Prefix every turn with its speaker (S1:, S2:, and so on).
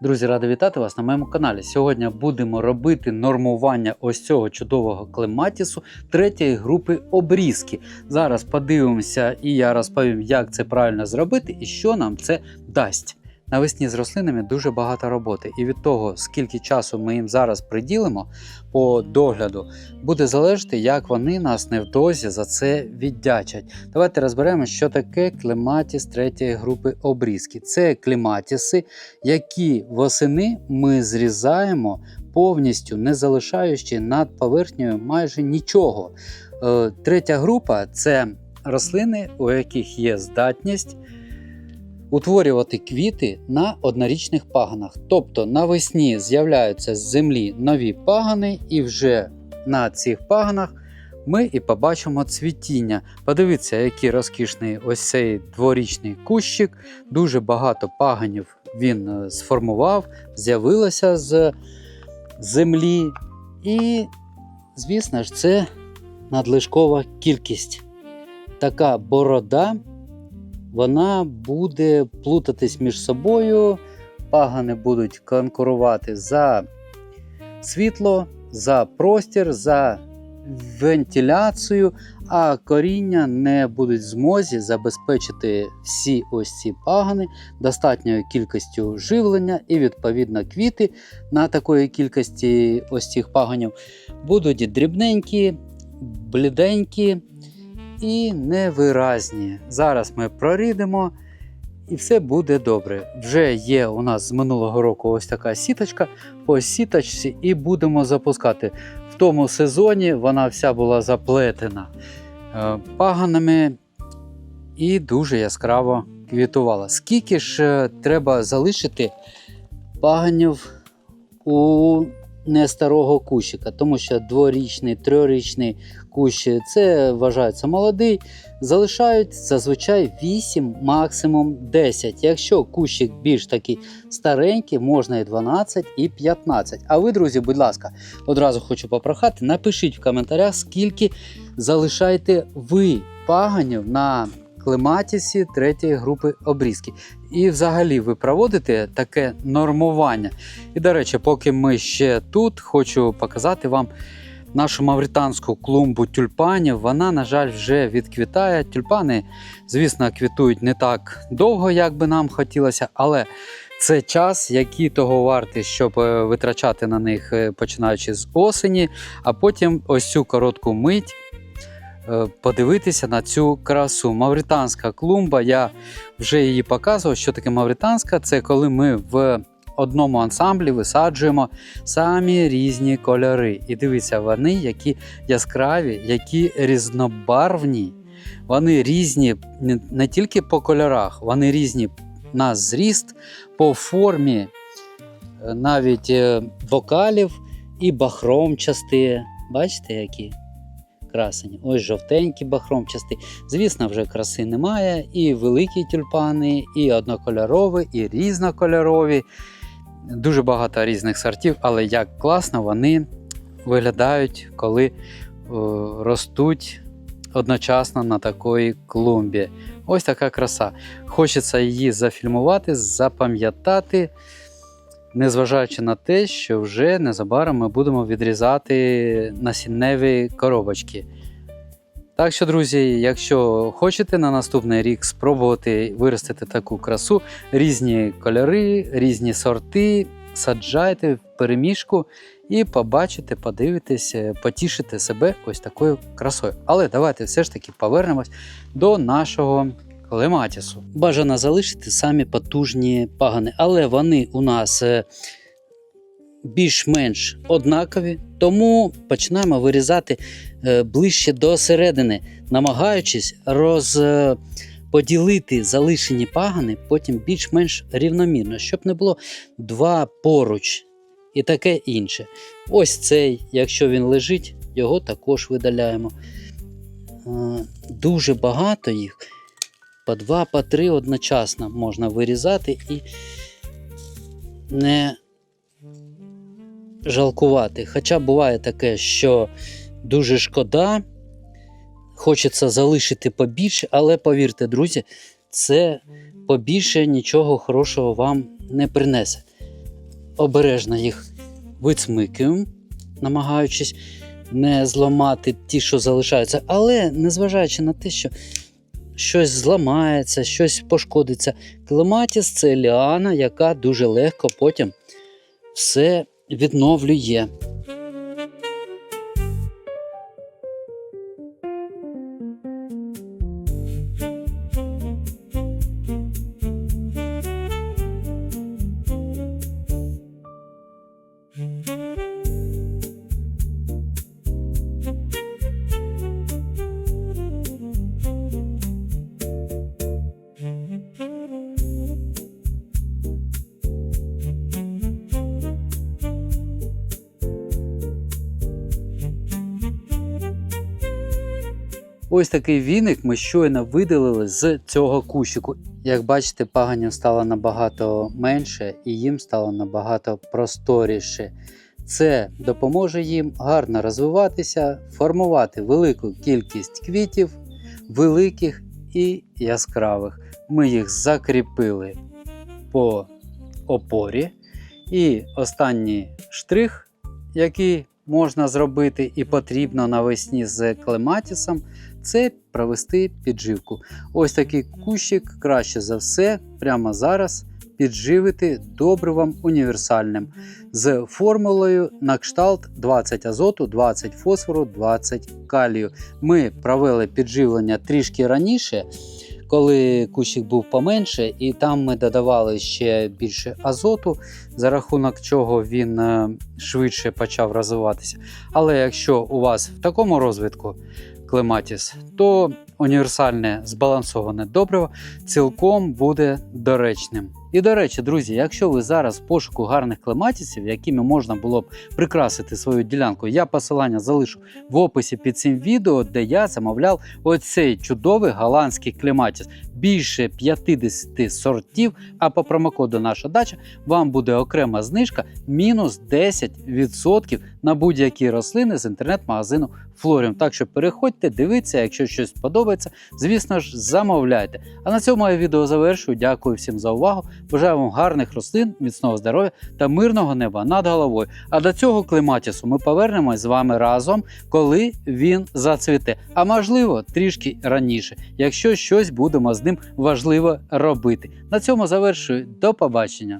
S1: Друзі, радий вітати вас на моєму каналі. Сьогодні будемо робити нормування ось цього чудового клематісу третьої групи обрізки. Зараз подивимося і я розповім, як це правильно зробити і що нам це дасть. Навесні з рослинами дуже багато роботи, і від того, скільки часу ми їм зараз приділимо по догляду, буде залежати, як вони нас невдовзі за це віддячать. Давайте розберемо, що таке клематіс третьої групи обрізки. Це клематіси, які восени ми зрізаємо повністю, не залишаючи над поверхнею майже нічого. Третя група – це рослини, у яких є здатність утворювати квіти на однорічних пагонах. Тобто навесні з'являються з землі нові пагони, і вже на цих пагонах ми і побачимо цвітіння. Подивіться, який розкішний ось цей дворічний кущик. Дуже багато пагонів він сформував, з'явилося з землі. І, звісно ж, це надлишкова кількість. Така борода, вона буде плутатись між собою, пагони будуть конкурувати за світло, за простір, за вентиляцію, а коріння не будуть в змозі забезпечити всі ось ці пагони достатньою кількістю живлення, і відповідно квіти на такої кількості ось цих пагонів будуть дрібненькі, бліденькі і невиразні. Зараз ми прорідимо і все буде добре. Вже є у нас з минулого року ось така сіточка по сіточці, і будемо запускати. В тому сезоні вона вся була заплетена пагонами і дуже яскраво квітувала. Скільки ж треба залишити пагонів у нестарого кущика, тому що дворічний, трьохрічний кущ – це вважається молодий, залишають зазвичай 8, максимум 10. Якщо кущик більш такий старенький, можна і 12, і 15. А ви, друзі, будь ласка, одразу хочу попрохати, напишіть в коментарях, скільки залишаєте ви пагонів на клематісі третьої групи обрізки. І взагалі ви проводите таке нормування. І, до речі, поки ми ще тут, хочу показати вам нашу мавританську клумбу тюльпанів. Вона, на жаль, вже відквітає. Тюльпани, звісно, квітують не так довго, як би нам хотілося, але це час, який того вартий, щоб витрачати на них, починаючи з осені, а потім ось цю коротку мить подивитися на цю красу. Мавританська клумба, я вже її показував. Що таке мавританська? Це коли ми в одному ансамблі висаджуємо самі різні кольори. І дивіться, вони які яскраві, які різнобарвні. Вони різні не тільки по кольорах, вони різні на зріст, по формі навіть бокалів і бахромчасті. Бачите, які красені. Ось жовтенькі бахромчасті. Звісно, вже краси немає. І великі тюльпани, і однокольорові, і різнокольорові. Дуже багато різних сортів, але як класно вони виглядають, коли ростуть одночасно на такій клумбі. Ось така краса. Хочеться її зафільмувати, запам'ятати, незважаючи на те, що вже незабаром ми будемо відрізати насінневі коробочки. Так що, друзі, якщо хочете на наступний рік спробувати виростити таку красу, різні кольори, різні сорти, саджайте в перемішку і побачите, подивитесь, потішите себе ось такою красою. Але давайте все ж таки повернемось до нашого клематісу. Бажано залишити самі потужні пагони, але вони у нас більш-менш однакові, тому починаємо вирізати ближче до середини, намагаючись розподілити залишені пагони потім більш-менш рівномірно, щоб не було два поруч і таке інше. Ось цей, якщо він лежить, його також видаляємо. Дуже багато їх, по 2, по 3 одночасно можна вирізати і не жалкувати. Хоча буває таке, що дуже шкода, хочеться залишити побільше, але повірте, друзі, це побільше нічого хорошого вам не принесе. обережно їх вицмикуємо, намагаючись не зламати ті, що залишаються. Але незважаючи на те, що щось зламається, щось пошкодиться, клематіс – це ліана, яка дуже легко потім все відновлює. Ось такий віник ми щойно видалили з цього кущику. Як бачите, паганів стало набагато менше і їм стало набагато просторіше. Це допоможе їм гарно розвиватися, формувати велику кількість квітів, великих і яскравих. Ми їх закріпили по опорі. І останній штрих, який можна зробити і потрібно навесні з клематісом, це провести підживку. Ось такий кущик краще за все прямо зараз підживити добривом універсальним з формулою на кшталт 20 азоту, 20 фосфору, 20 калію. Ми провели підживлення трішки раніше, коли кущик був поменше, і там ми додавали ще більше азоту, за рахунок чого він швидше почав розвиватися. Але якщо у вас в такому розвитку клематіс, то універсальне збалансоване добриво цілком буде доречним. І до речі, друзі, якщо ви зараз в пошуку гарних клематісів, якими можна було б прикрасити свою ділянку, я посилання залишу в описі під цим відео, де я замовляв оцей чудовий голландський клематіс. Більше 50 сортів, а по промокоду «Наша дача» вам буде окрема знижка мінус 10% на будь-які рослини з інтернет-магазину Florium. Так що переходьте, дивіться, якщо щось подобається, звісно ж, замовляйте. А на цьому моє відео завершую. Дякую всім за увагу. Бажаю вам гарних рослин, міцного здоров'я та мирного неба над головою. А до цього клематісу ми повернемось з вами разом, коли він зацвіте. А можливо, трішки раніше, якщо щось будемо з ним важливо робити. На цьому завершую. До побачення.